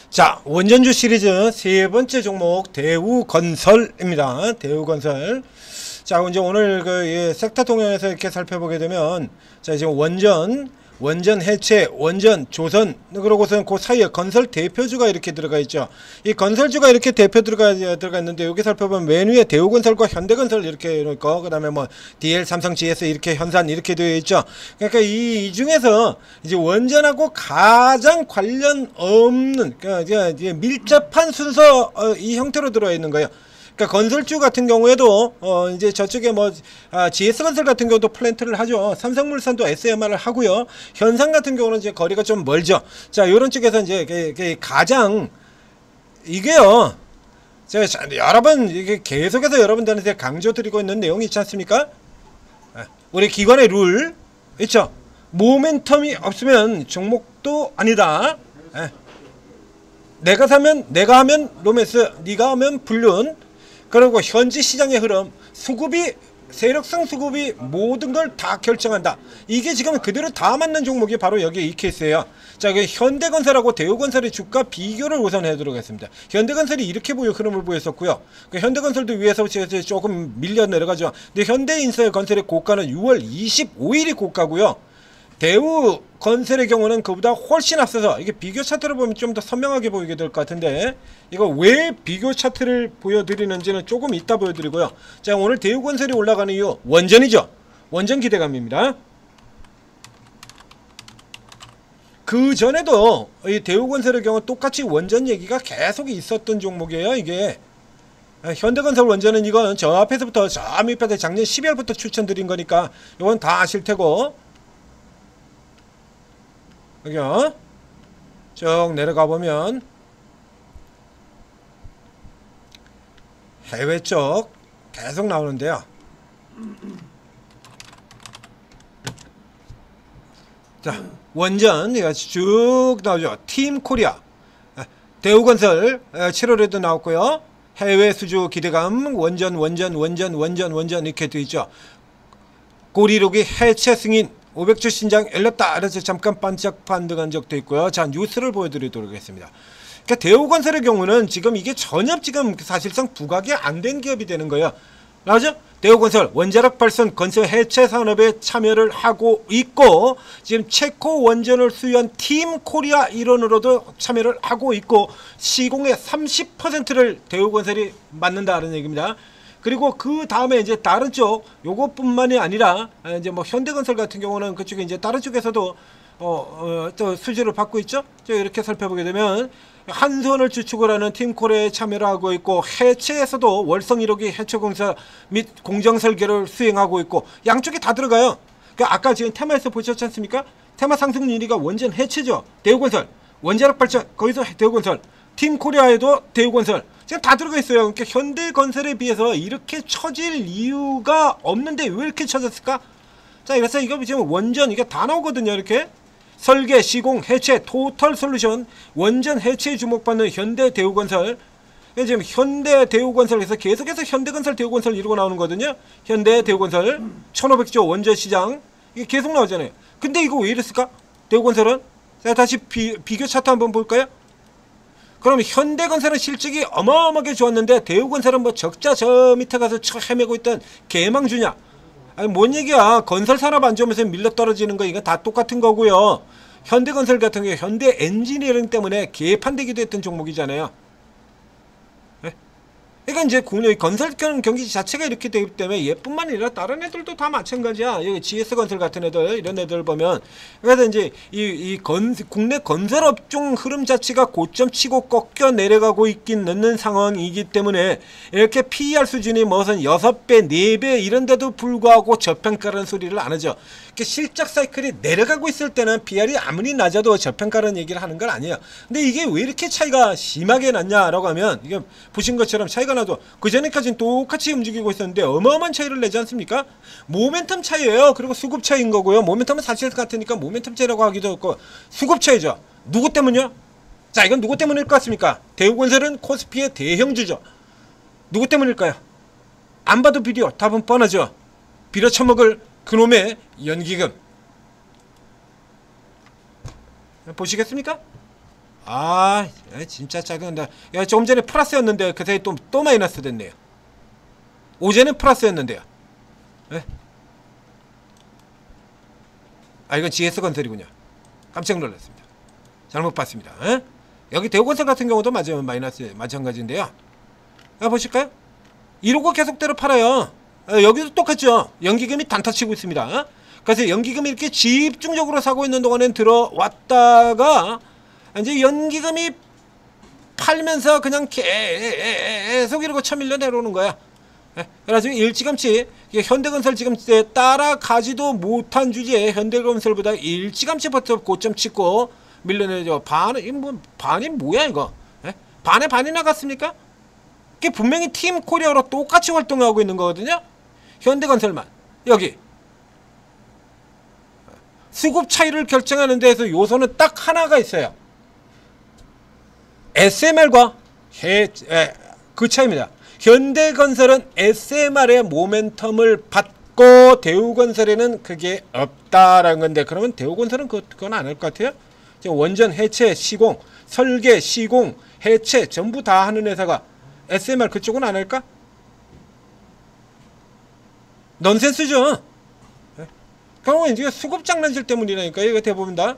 자, 원전주 시리즈 세 번째 종목 대우건설입니다. 대우건설. 자, 이제 오늘 그 섹터 동향에서 이렇게 살펴보게 되면, 자, 지금 원전 해체, 원전 조선, 그러고서는 그 사이에 건설 대표주가 이렇게 들어가 있죠. 이 건설주가 이렇게 대표 들어가 있는데, 여기 살펴보면 맨 위에 대우건설과 현대건설 이렇게 있고, 그 다음에 뭐 DL, 삼성, GS 이렇게 현산 이렇게 되어 있죠. 그러니까 이 중에서 이제 원전하고 가장 관련 없는, 그러니까 이제 밀접한 순서 이 형태로 들어와 있는 거예요. 그러니까 건설주 같은 경우에도 이제 저쪽에 뭐 GS건설 같은 경우도 플랜트를 하죠. 삼성물산도 SMR을 하고요. 현상 같은 경우는 이제 거리가 좀 멀죠. 자, 요런 쪽에서 이제 가장 이게요. 제가 여러 번 이게 계속해서 여러분들한테 강조드리고 있는 내용이 있지 않습니까? 우리 기관의 룰 있죠. 모멘텀이 없으면 종목도 아니다. 내가 사면 내가 하면 로맨스, 네가 하면 불륜. 그리고 현지 시장의 흐름, 수급이, 세력성 수급이 모든 걸 다 결정한다. 이게 지금 그대로 다 맞는 종목이 바로 여기 이 케이스예요. 자, 현대건설하고 대우건설의 주가 비교를 우선 해도록 하겠습니다. 현대건설이 이렇게 흐름을 보였었고요. 현대건설도 위에서 조금 밀려 내려가죠. 근데 현대인설건설의 고가는 6월 25일이 고가고요. 대우건설의 경우는 그보다 훨씬 앞서서, 이게 비교 차트를 보면 좀 더 선명하게 보이게 될 것 같은데, 이거 왜 비교 차트를 보여드리는지는 조금 이따 보여드리고요. 자, 오늘 대우건설이 올라가는 이유, 원전이죠. 원전 기대감입니다. 그 전에도 이 대우건설의 경우 똑같이 원전 얘기가 계속 있었던 종목이에요. 이게 현대건설 원전은 이건 저 앞에서부터 저 밑에 작년 12월부터 추천드린 거니까 이건 다 아실 테고, 여기요 쭉 내려가 보면 해외 쪽 계속 나오는데요. 자, 원전 이거 쭉 나오죠. 팀 코리아, 대우건설 7월에도 나왔고요. 해외 수주 기대감, 원전 이렇게 되어 있죠. 고리록이 해체 승인, 500주 신장 열렸다. 그래서 잠깐 반짝 반등한 적도 있고요. 자, 뉴스를 보여드리도록 하겠습니다. 그러니까 대우건설의 경우는 지금 이게 전혀 지금 사실상 부각이 안 된 기업이 되는 거예요. 맞죠? 대우건설 원자력 발전 건설 해체 산업에 참여를 하고 있고, 지금 체코 원전을 수유한 팀 코리아 일원으로도 참여를 하고 있고, 시공의 30%를 대우건설이 맡는다는 얘기입니다. 그리고 그 다음에 이제 다른 쪽 요것뿐만이 아니라 이제 뭐 현대건설 같은 경우는 그쪽에 이제 다른 쪽에서도 또 수주를 받고 있죠. 이렇게 살펴보게 되면 한선을 주축을 하는 팀코레에 참여를 하고 있고, 해체에서도 월성 1호기 해체공사 및 공정 설계를 수행하고 있고, 양쪽에 다 들어가요. 그러니까 아까 지금 테마에서 보셨지 않습니까? 테마 상승 윤리가 원전 해체죠. 대우건설, 원자력 발전 거기서 대우건설, 팀코리아에도 대우건설, 지금 다 들어가 있어요. 그러니까 현대건설에 비해서 이렇게 처질 이유가 없는데 왜 이렇게 처졌을까? 자, 그래서 이거 지금 원전 이게 다 나오거든요. 이렇게 설계, 시공, 해체, 토탈 솔루션, 원전 해체에 주목받는 현대대우건설. 지금 현대대우건설에서 계속해서 현대건설, 대우건설 이러고 나오는 거거든요. 현대대우건설 1500조 원전 시장 이게 계속 나오잖아요. 근데 이거 왜 이랬을까? 대우건설은? 자, 다시 비교 차트 한번 볼까요? 그럼 현대건설은 실적이 어마어마하게 좋았는데 대우건설은 뭐 적자 저 밑에 가서 헤매고 있던 개망주냐? 아니 뭔 얘기야. 건설산업 안 좋으면서 밀려 떨어지는 거 이거 다 똑같은 거고요. 현대건설 같은 경우 현대엔지니어링 때문에 개판되기도 했던 종목이잖아요. 그러니까 이제 국내 건설 경기 자체가 이렇게 되기 때문에 얘뿐만 아니라 다른 애들도 다 마찬가지야. 여기 GS건설 같은 애들, 이런 애들 보면, 그래서 이제 국내 건설업종 흐름 자체가 고점 치고 꺾여 내려가고 있는 상황이기 때문에 이렇게 PER 수준이 무슨 6배, 4배 이런데도 불구하고 저평가라는 소리를 안 하죠. 실적 사이클이 내려가고 있을 때는 PR이 아무리 낮아도 저평가라는 얘기를 하는 건 아니에요. 근데 이게 왜 이렇게 차이가 심하게 났냐라고 하면, 이게 보신 것처럼 차이가 나도 그전에까지는 똑같이 움직이고 있었는데 어마어마한 차이를 내지 않습니까? 모멘텀 차이예요. 그리고 수급 차이인 거고요. 모멘텀은 사실 같으니까 모멘텀 차이라고 하기도 했고, 수급 차이죠. 누구 때문이요? 자, 이건 누구 때문일 것 같습니까? 대우건설은 코스피의 대형주죠. 누구 때문일까요? 안 봐도 비디오 답은 뻔하죠. 빌어쳐먹을 그놈의 연기금. 보시겠습니까? 아, 진짜 짜증난다. 야, 조금 전에 플러스였는데 그 사이 또 마이너스 됐네요. 어제는 플러스였는데요. 예? 아, 이건 GS건설이군요. 깜짝 놀랐습니다. 잘못 봤습니다. 예? 여기 대우건설 같은 경우도 맞으면 마이너스 마찬가지인데요. 보실까요? 이러고 계속대로 팔아요. 여기도 똑같죠. 연기금이 단타치고 있습니다. 그래서 연기금이 이렇게 집중적으로 사고 있는 동안엔 들어왔다가 이제 연기금이 팔면서 그냥 계속 이러고 쳐밀려 내려오는 거야. 그래가지고 일찌감치 현대건설 지금 따라가지도 못한 주제에 현대건설보다 일찌감치 버텨 고점 찍고 밀려내죠. 반이 뭐야 이거? 반에 반이 나갔습니까? 이게 분명히 팀 코리아로 똑같이 활동하고 있는 거거든요. 현대건설만 여기 수급 차이를 결정하는 데에서 요소는 딱 하나가 있어요. SMR과 그 차이입니다. 현대건설은 SMR의 모멘텀을 받고 대우건설에는 그게 없다라는 건데, 그러면 대우건설은 그건 안 할 것 같아요. 원전 해체, 시공, 설계, 시공, 해체 전부 다 하는 회사가 SMR 그쪽은 안 할까? 넌센스죠. 그러면 이제 수급 장난질 때문이라니까 이거 대부분 다.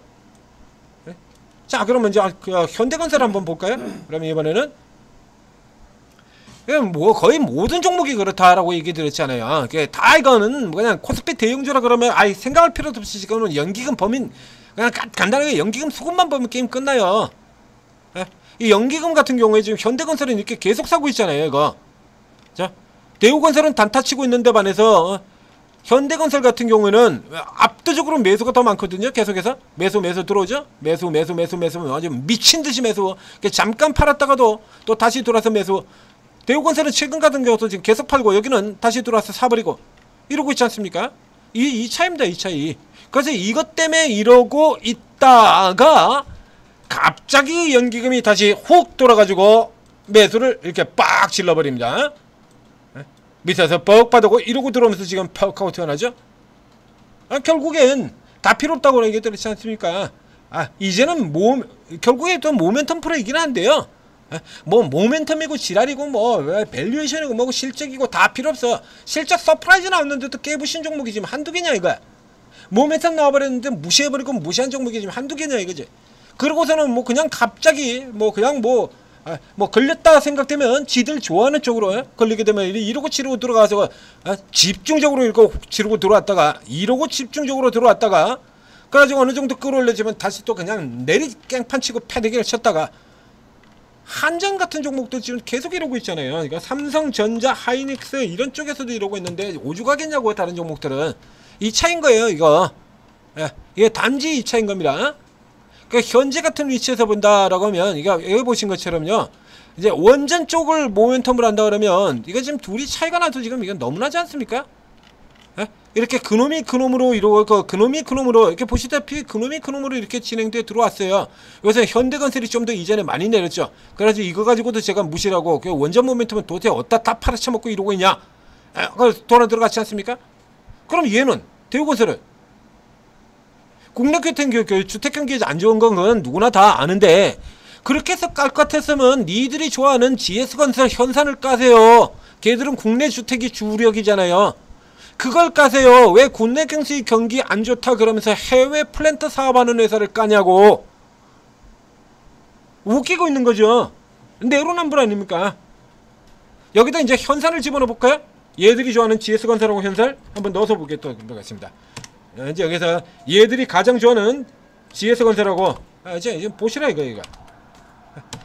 자, 그러면 이제 현대건설 한번 볼까요? 그러면 이번에는 뭐 거의 모든 종목이 그렇다라고 얘기 드렸잖아요. 다 이거는 그냥 코스피 대형주라 그러면 생각할 필요도 없이 지금은 연기금 범인 그냥 간단하게 연기금 수급만 보면 게임 끝나요. 이 연기금 같은 경우에 지금 현대건설은 이렇게 계속 사고 있잖아요. 이거. 자, 대우건설은 단타치고 있는데 반해서 현대건설 같은 경우에는 압도적으로 매수가 더 많거든요. 계속해서 매수 들어오죠. 매수 아주 미친듯이 매수. 잠깐 팔았다가도 또 다시 돌아서 매수. 대우건설은 최근 같은 경우도 지금 계속 팔고 여기는 다시 들어와서 사버리고 이러고 있지 않습니까? 이 차이입니다. 이 차이. 그래서 이것 때문에 이러고 있다가 갑자기 연기금이 다시 훅 돌아가지고 매수를 이렇게 빡 질러버립니다. 밑에서 뻑 받고 이러고 들어오면서 지금 퍽하고 튀어나죠. 결국엔 다 필요 없다고 얘기했지 않습니까? 이제는 결국에 또 모멘텀 프로이긴 한데요. 뭐 모멘텀이고 지랄이고 뭐 밸류에이션이고 뭐고 실적이고 다 필요 없어. 실적 서프라이즈 나왔는데도 깨부신 종목이 지금 한두 개냐 이거야. 모멘텀 나와버렸는데 무시해버리고 무시한 종목이 지금 한두 개냐 이거지. 그러고서는 뭐 그냥 갑자기 뭐 그냥 뭐 걸렸다 생각되면 지들 좋아하는 쪽으로 걸리게 되면 이러고 치르고 들어가서 집중적으로 이러고 치르고 들어왔다가 이러고 집중적으로 들어왔다가 그래가지고 어느 정도 끌어올려지면 다시 또 그냥 내리 깽판 치고 패대기를 쳤다가 한전 같은 종목도 지금 계속 이러고 있잖아요. 그러니까 삼성전자, 하이닉스 이런 쪽에서도 이러고 있는데 오죽하겠냐고 다른 종목들은. 이 차인 거예요 이거. 이게 단지 이 차인 겁니다. 그러니까 현재 같은 위치에서 본다라고 하면 이거 여기 보신 것처럼요. 이제 원전 쪽을 모멘텀을 한다 그러면 이거 지금 둘이 차이가 나도 지금 이건 너무나지 않습니까? 이렇게 그놈이 그놈으로 이러고 그놈이 그놈으로 이렇게 보시다시피 그놈이 그놈으로 이렇게 진행돼 들어왔어요. 여기서 현대건설이 좀 더 이전에 많이 내렸죠. 그래서 이거 가지고도 제가 무시하고 그 원전 모멘텀은 도대체 어디다 다 팔아쳐먹고 이러고 있냐? 돌아 들어갔지 않습니까? 그럼 얘는 대우건설은 국내 주택 경기 안 좋은 건 누구나 다 아는데 그렇게 해서 깔 것 같았으면 니들이 좋아하는 GS건설 현산을 까세요. 걔들은 국내 주택이 주력이잖아요. 그걸 까세요. 왜 국내 경기 안 좋다 그러면서 해외 플랜트 사업하는 회사를 까냐고. 웃기고 있는 거죠. 내로남불 아닙니까? 여기다 이제 현산을 집어넣어 볼까요? 얘들이 좋아하는 GS건설하고 현산 한번 넣어서 보겠습니다. 이제 여기서 얘들이 가장 좋아하는 GS건설하고 이제 보시라 이거.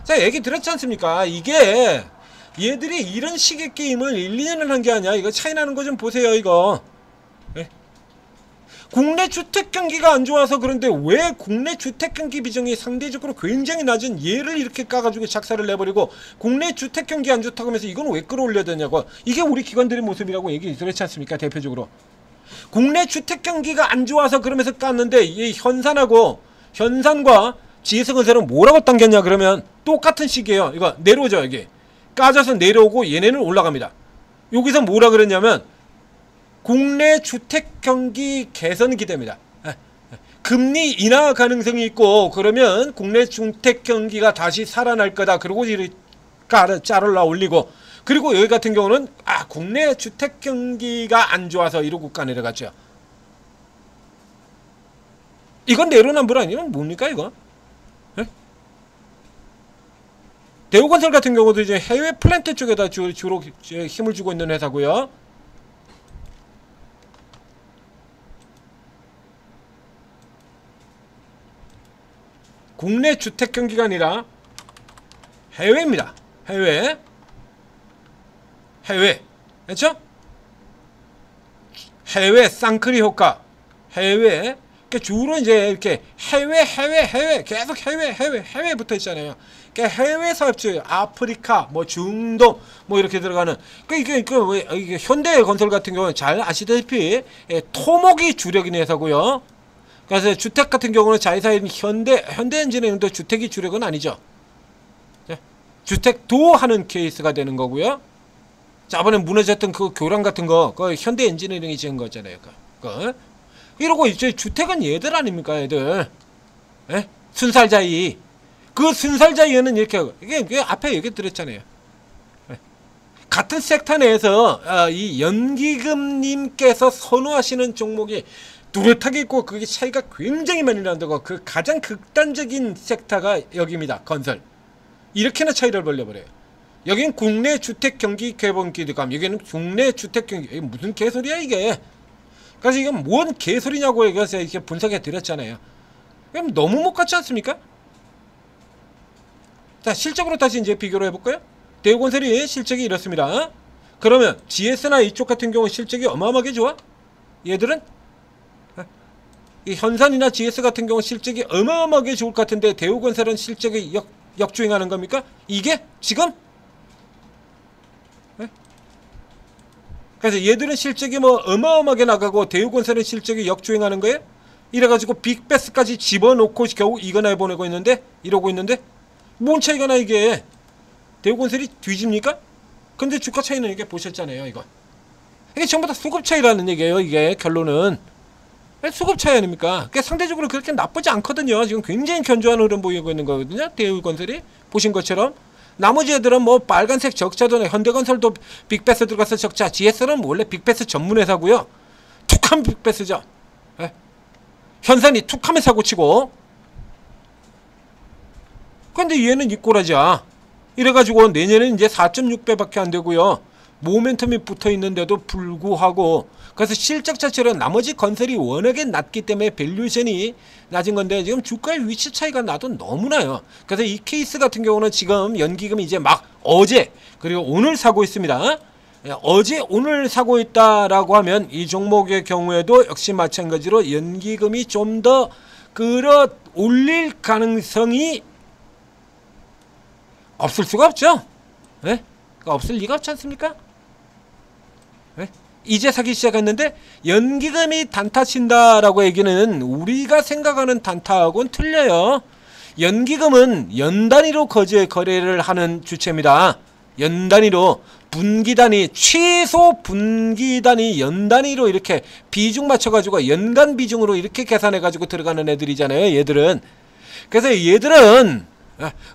자, 얘기 들었지 않습니까? 이게 얘들이 이런 식의 게임을 1, 2년을 한 게 아니야. 이거 차이 나는 거 좀 보세요 이거. 국내 주택 경기가 안 좋아서 그런데 왜 국내 주택 경기 비중이 상대적으로 굉장히 낮은 얘를 이렇게 까가지고 작사를 내버리고 국내 주택 경기 안 좋다고 하면서 이건 왜 끌어올려야 되냐고. 이게 우리 기관들의 모습이라고 얘기 들었지 않습니까? 대표적으로 국내 주택 경기가 안 좋아서 그러면서 깠는데 이 현산과 GS건설은 뭐라고 당겼냐 그러면 똑같은 시기예요. 이거 내려오죠. 여기 까져서 내려오고 얘네는 올라갑니다. 여기서 뭐라 그랬냐면 국내 주택 경기 개선 기대입니다. 금리 인하 가능성이 있고 그러면 국내 주택 경기가 다시 살아날 거다. 그리고 짜르라 올리고 그리고 여기 같은 경우는 국내 주택 경기가 안 좋아서 이러고 가 내려갔죠. 이건 내로남불 아니면 뭡니까 이거? 에? 대우건설 같은 경우도 이제 해외 플랜트 쪽에다 주로 힘을 주고 있는 회사고요. 국내 주택 경기가 아니라 해외입니다. 해외. 그렇죠? 해외 쌍크리 효과. 해외. 주로 이제 이렇게 해외 계속 해외 붙어 있잖아요. 그러니까 해외 사업주 아프리카 뭐 중동 뭐 이렇게 들어가는 이게 현대건설 같은 경우는 잘 아시다시피 토목이 주력인 회사고요. 그래서 주택 같은 경우는 자회사인 현대엔지니어링도 주택이 주력은 아니죠. 주택도 하는 케이스가 되는 거고요. 저번에 무너졌던 그 교량 같은 거 그 현대엔지니어링이 지은 거잖아요. 이러고 이제 주택은 얘들 아닙니까, 얘들. 에? 순살자이. 그 순살자이는 이렇게 이게 앞에 얘기 드렸잖아요. 같은 섹터 내에서 이 연기금님께서 선호하시는 종목이 뚜렷하게 있고 그게 차이가 굉장히 많이 난다고. 그 가장 극단적인 섹터가 여기입니다. 건설. 이렇게나 차이를 벌려버려요. 여긴 국내 주택 경기 개발 기대감. 여기는 국내 주택 경기. 이게 무슨 개소리야 이게. 그래서 이건 뭔 개소리냐고 얘기해서 이렇게 분석해 드렸잖아요. 그럼 너무 못 같지 않습니까? 자, 실적으로 다시 이제 비교를 해볼까요? 대우건설이 실적이 이렇습니다. 그러면 GS나 이쪽 같은 경우 실적이 어마어마하게 좋아? 얘들은? 이 현산이나 GS 같은 경우 실적이 어마어마하게 좋을 것 같은데 대우건설은 실적이 역주행하는 겁니까? 이게 지금? 그래서 얘들은 실적이 뭐 어마어마하게 나가고 대우건설은 실적이 역주행하는 거예요? 이래가지고 빅베스까지 집어넣고 겨우 이거나 해보내고 있는데 이러고 있는데 뭔 차이가 나 이게. 대우건설이 뒤집니까? 근데 주가 차이는 이게 보셨잖아요. 이게 전부 다 수급 차이라는 얘기예요. 이게 결론은 수급 차이 아닙니까? 그게 상대적으로 그렇게 나쁘지 않거든요. 지금 굉장히 견조한 흐름 보이고 있는 거거든요. 대우건설이 보신 것처럼. 나머지 애들은 뭐 빨간색 적자도 현대건설도 빅베스 들어가서 적자. GS는 원래 빅베스 전문 회사고요. 툭하면 빅베스죠. 현산이 툭하면 사고치고. 근데 얘는 이꼬라지야. 이래가지고 내년에는 이제 4.6배밖에 안 되고요. 모멘텀이 붙어 있는데도 불구하고 그래서 실적 자체로 나머지 건설이 워낙에 낮기 때문에 밸류에이션이 낮은 건데 지금 주가의 위치 차이가 나도 너무나요. 그래서 이 케이스 같은 경우는 지금 연기금이 이제 막 어제 그리고 오늘 사고 있습니다. 어제 오늘 사고 있다라고 하면 이 종목의 경우에도 역시 마찬가지로 연기금이 좀 더 끌어 올릴 가능성이 없을 수가 없죠. 네? 없을 리가 없지 않습니까? 네? 이제 사기 시작했는데 연기금이 단타 친다라고 얘기는 우리가 생각하는 단타하고는 틀려요. 연기금은 연단위로 거래를 하는 주체입니다. 연단위로 분기단위 최소 분기단위 연단위로 이렇게 비중 맞춰가지고 연간 비중으로 이렇게 계산해가지고 들어가는 애들이잖아요. 얘들은. 그래서 얘들은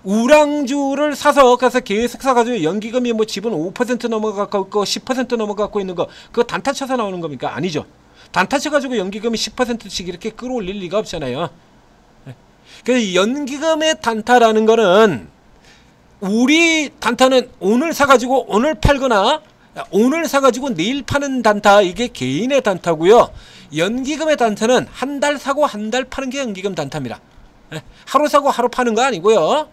우량주를 사서 그래서 계속 사가지고 연기금이 뭐 지분 5% 넘어가고 있고 10% 넘어가고 있는 거 그거 단타 쳐서 나오는 겁니까? 아니죠. 단타 쳐가지고 연기금이 10%씩 이렇게 끌어올릴 리가 없잖아요. 그래서 연기금의 단타라는 거는 우리 단타는 오늘 사가지고 오늘 팔거나 오늘 사가지고 내일 파는 단타 이게 개인의 단타고요. 연기금의 단타는 한 달 사고 한 달 파는 게 연기금 단타입니다. 하루 사고 하루 파는 거 아니고요.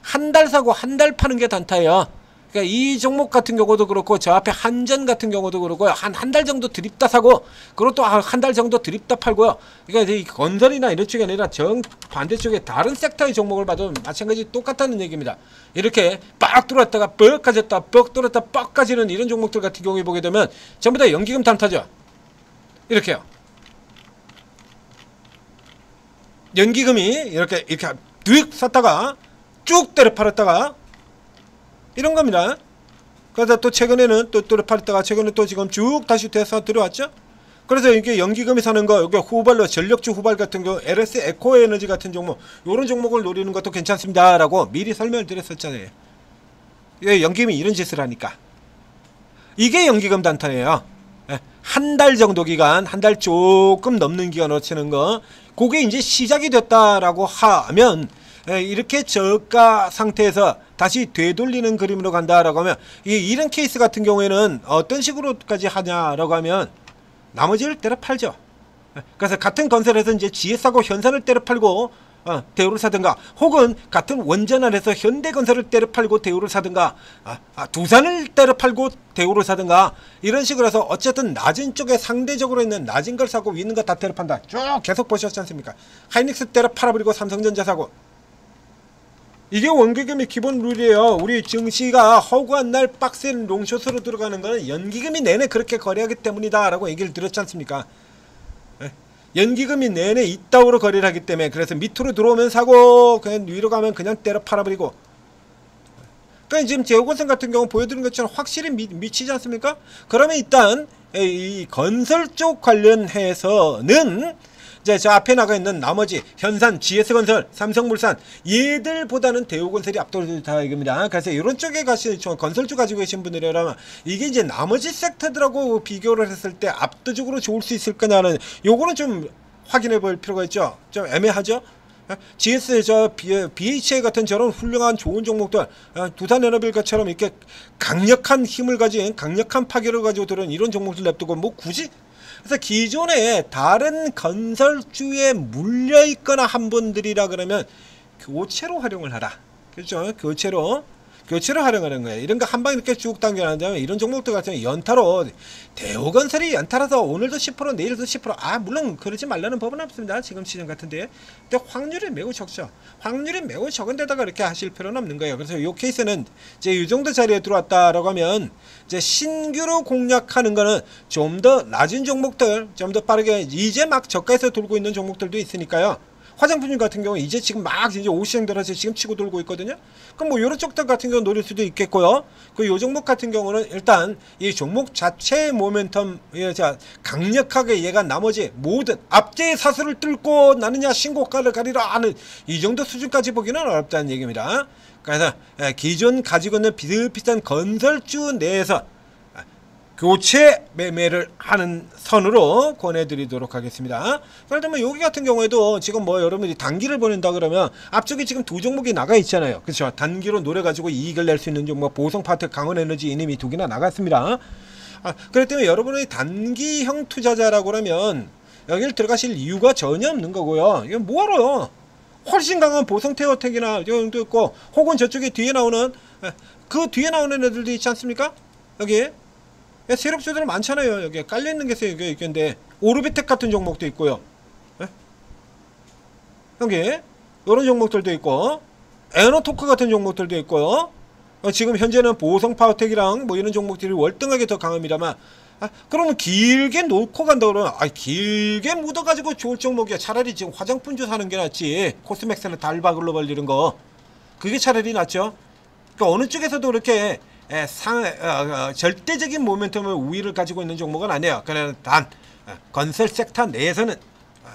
한 달 사고 한 달 파는 게 단타예요. 그러니까 이 종목 같은 경우도 그렇고 저 앞에 한전 같은 경우도 그렇고 한 달 정도 드립다 사고 그리고 또 한 달 정도 드립다 팔고요. 그러니까 이 건설이나 이런 쪽이 아니라 정 반대쪽에 다른 섹터의 종목을 봐도 마찬가지 똑같다는 얘기입니다. 이렇게 빡 들어왔다가 뻑 가졌다 뻑 들어왔다 뻑 가지는 이런 종목들 같은 경우에 보게 되면 전부 다 연기금 단타죠. 이렇게요. 연기금이 이렇게 득 샀다가 쭉 때려 팔았다가 이런 겁니다. 그러다 또 최근에는 또 팔았다가 최근에 또 지금 쭉 다시 돼서 들어왔죠. 그래서 이게 연기금이 사는 거, 여기 후발로 전력주 후발 같은 경우, LS 에코 에너지 같은 종목, 요런 종목을 노리는 것도 괜찮습니다라고 미리 설명을 드렸었잖아요. 연기금이 이런 짓을 하니까. 이게 연기금 단타예요. 한 달 정도 기간, 한 달 조금 넘는 기간으로 치는 거, 그게 이제 시작이 됐다라고 하면, 이렇게 저가 상태에서 다시 되돌리는 그림으로 간다라고 하면, 이런 케이스 같은 경우에는 어떤 식으로까지 하냐라고 하면, 나머지를 때려 팔죠. 그래서 같은 건설에서 이제 GS하고 현산을 때려 팔고 대우를 사든가, 혹은 같은 원전안에서 현대건설을 때려 팔고 대우를 사든가, 두산을 때려 팔고 대우를 사든가, 이런 식으로 해서 어쨌든 낮은 쪽에 상대적으로 있는 낮은 걸 사고 위는 거 다 때려 판다. 쭉 계속 보셨지 않습니까? 하이닉스 때려 팔아버리고 삼성전자 사고. 이게 원기금의 기본 룰이에요. 우리 증시가 허구한 날 빡센 롱숏으로 들어가는 거는 연기금이 내내 그렇게 거래하기 때문이다 라고 얘기를 드렸지 않습니까? 연기금이 내내 이따오로 거래를 하기 때문에, 그래서 밑으로 들어오면 사고, 그냥 위로 가면 그냥 때려 팔아버리고. 그러니까 지금 제오건설 같은 경우 보여드린 것처럼 확실히 미치지 않습니까? 그러면 일단 이 건설 쪽 관련해서는 이제 저 앞에 나가 있는 나머지 현산, GS건설, 삼성물산, 얘들보다는 대우건설이 압도적이다 이겁니다. 그래서 이런 쪽에 가신 건설주 가지고 계신 분들이라면 이게 이제 나머지 섹터들하고 비교를 했을 때 압도적으로 좋을 수 있을 거냐는, 요거는 좀 확인해 볼 필요가 있죠. 좀 애매하죠. GS, BHA 같은 저런 훌륭한 좋은 종목들, 두산에너빌과처럼 이렇게 강력한 힘을 가진, 강력한 파괴를 가지고 들은 이런 종목들 냅두고 뭐 굳이. 그래서 기존에 다른 건설주에 물려있거나 한 분들이라 그러면 교체로 활용을 하라. 그렇죠? 교체로 활용하는 거예요. 이런 거 한 방에 이렇게 쭉 당겨낸다면, 이런 종목들 같은 경우 연타로, 대우건설이 연타라서 오늘도 10%, 내일도 10%, 물론 그러지 말라는 법은 없습니다. 지금 시장 같은데. 근데 확률이 매우 적죠. 확률이 매우 적은 데다가 이렇게 하실 필요는 없는 거예요. 그래서 이 케이스는 이제 이 정도 자리에 들어왔다라고 하면, 이제 신규로 공략하는 거는 좀 더 낮은 종목들, 좀 더 빠르게 이제 막 저가에서 돌고 있는 종목들도 있으니까요. 화장품 같은 경우 이제 지금 막 이제 오시장 들어서 지금 치고 돌고 있거든요. 그럼 뭐 이런 쪽들 같은 경우 노릴 수도 있겠고요. 요 종목 같은 경우는 일단 이 종목 자체의 모멘텀, 강력하게 얘가 나머지 모든 앞제의 사슬을 뚫고 나느냐 신고가를 가리라 하는 이 정도 수준까지 보기는 어렵다는 얘기입니다. 그래서 기존 가지고 있는 비슷비슷한 건설주 내에서 교체 매매를 하는 선으로 권해드리도록 하겠습니다. 예를 들면 여기 같은 경우에도 지금 뭐 여러분들이 단기를 보낸다 그러면 앞쪽에 지금 두 종목이 나가 있잖아요. 그렇죠? 단기로 노려가지고 이익을 낼 수 있는 종목, 보성파트, 강원에너지 이님이 두 개나 나갔습니다. 그렇기 때문에 여러분의 단기형 투자자라고 그러면 여기를 들어가실 이유가 전혀 없는 거고요. 이건 뭐하러? 훨씬 강한 보성테어텍이나 이런 것도 있고, 혹은 저쪽에 뒤에 나오는 그 뒤에 나오는 애들도 있지 않습니까? 여기 세력주들 많잖아요. 여기 깔려있는 게 있는데, 오르비텍 같은 종목도 있고요. 여기 이런 종목들도 있고, 에너토크 같은 종목들도 있고요. 지금 현재는 보성파워텍이랑 뭐 이런 종목들이 월등하게 더 강합니다만, 그러면 길게 놓고 간다 그러면, 길게 묻어가지고 좋을 종목이야. 차라리 지금 화장품주 사는 게 낫지. 코스맥스는 달바글로 벌리는 거, 그게 차라리 낫죠. 그러니까 어느 쪽에서도 그렇게 절대적인 모멘텀의 우위를 가지고 있는 종목은 아니에요. 그냥 단 건설 섹터 내에서는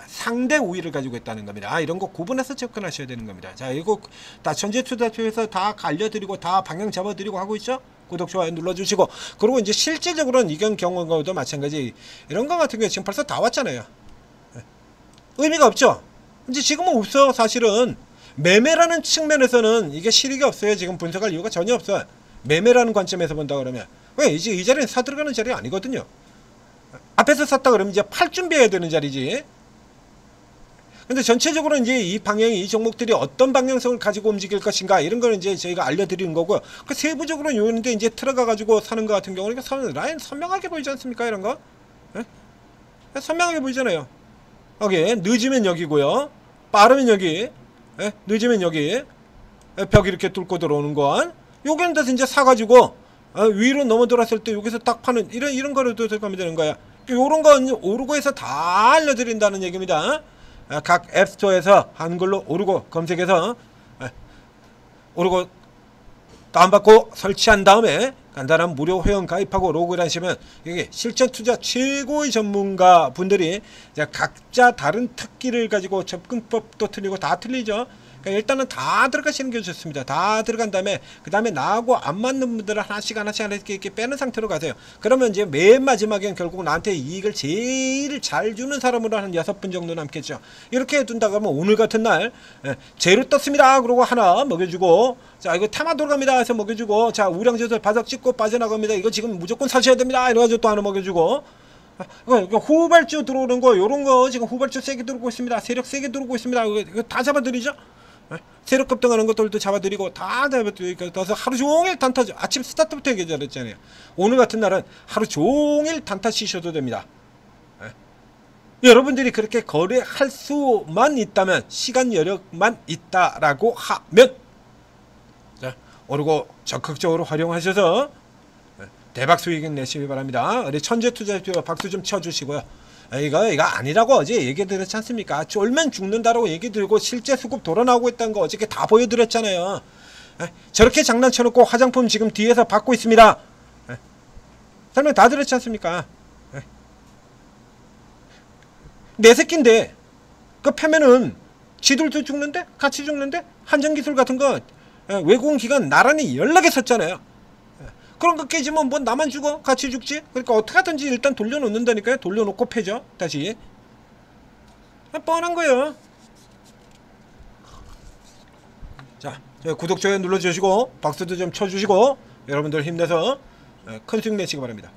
상대 우위를 가지고 있다는 겁니다. 이런 거 구분해서 접근하셔야 되는 겁니다. 자, 이거 다 천재투자표에서 다 알려드리고 다 방향 잡아드리고 하고 있죠. 구독, 좋아요 눌러주시고, 그리고 이제 실질적으로는 이건 경험과도 마찬가지. 이런 거 같은 경우 지금 벌써 다 왔잖아요. 의미가 없죠. 이제 지금은 없어. 사실은 매매라는 측면에서는 이게 실익이 없어요. 지금 분석할 이유가 전혀 없어요. 매매라는 관점에서 본다 그러면, 왜 이제 이 자리는 사 들어가는 자리가 아니거든요. 앞에서 샀다 그러면 이제 팔 준비해야 되는 자리지. 근데 전체적으로 이제 이 방향이, 이 종목들이 어떤 방향성을 가지고 움직일 것인가, 이런 거는 이제 저희가 알려드리는 거고요. 그 세부적으로는 요런데 이제 들어가 가지고 사는 것 같은 경우는 라인 선명하게 보이지 않습니까? 이런 거 선명하게 보이잖아요. 여기 늦으면 여기고요, 빠르면 여기, 늦으면 여기 벽 이렇게 뚫고 들어오는 건, 여기는 데서 이제 사가지고 위로 넘어들었을 때 여기서 딱 파는 이런 거를 들어가면 되는 거야. 요런 건 오르고에서 다 알려드린다는 얘기입니다. 각 앱스토어에서 한글로 오르고 검색해서 오르고 다운받고 설치한 다음에 간단한 무료 회원 가입하고 로그인 하시면 이게 실전 투자 최고의 전문가 분들이 이제 각자 다른 특기를 가지고 접근법도 틀리고 다 틀리죠. 그러니까 일단은 다 들어가시는 게 좋습니다. 다 들어간 다음에 그 다음에 나하고 안 맞는 분들은 하나씩 이렇게 빼는 상태로 가세요. 그러면 이제 맨 마지막엔 결국 나한테 이익을 제일 잘 주는 사람으로 한 6분 정도 남겠죠. 이렇게 해둔다 그러면 오늘 같은 날 제로 떴습니다 그러고 하나 먹여주고, 자 이거 테마 돌아갑니다 해서 먹여주고, 자 우량젓을 바닥 찍고 빠져나갑니다 이거 지금 무조건 사셔야 됩니다 이래가지고 또 하나 먹여주고, 후발주 들어오는 거 요런거 지금 후발주 세게 들어오고 있습니다. 세력 세게 들어오고 있습니다. 이거 다 잡아드리죠. 세력 급등하는 것들도 잡아드리고 다 잡아드리고, 그래서 하루 종일 단타죠. 아침 스타트부터 얘기 잘했잖아요. 오늘 같은 날은 하루 종일 단타 치셔도 됩니다. 여러분들이 그렇게 거래할 수만 있다면, 시간 여력만 있다라고 하면, 자 오르고 적극적으로 활용하셔서 대박 수익 내시기 바랍니다. 우리 천재 투자자 박수 좀 쳐주시고요. 이거 아니라고 어제 얘기 드렸지 않습니까? 쫄면 죽는다라고 얘기 드리고 실제 수급 돌아나오고 있다는 거 어저께 다 보여드렸잖아요. 저렇게 장난쳐놓고 화장품 지금 뒤에서 받고 있습니다. 설명 다 드렸지 않습니까? 내 새끼인데 그 패면은 지들도 죽는데 같이 죽는데, 한전기술 같은 거 외국기관 나란히 연락에 섰잖아요. 그런 거 깨지면 뭐 나만 죽어? 같이 죽지? 그러니까 어떻게 하든지 일단 돌려놓는다니까요. 돌려놓고 패죠. 다시. 뻔한 거예요. 자, 구독, 좋아요 눌러주시고 박수도 좀 쳐주시고 여러분들 힘내서 큰 수익 내시기 바랍니다.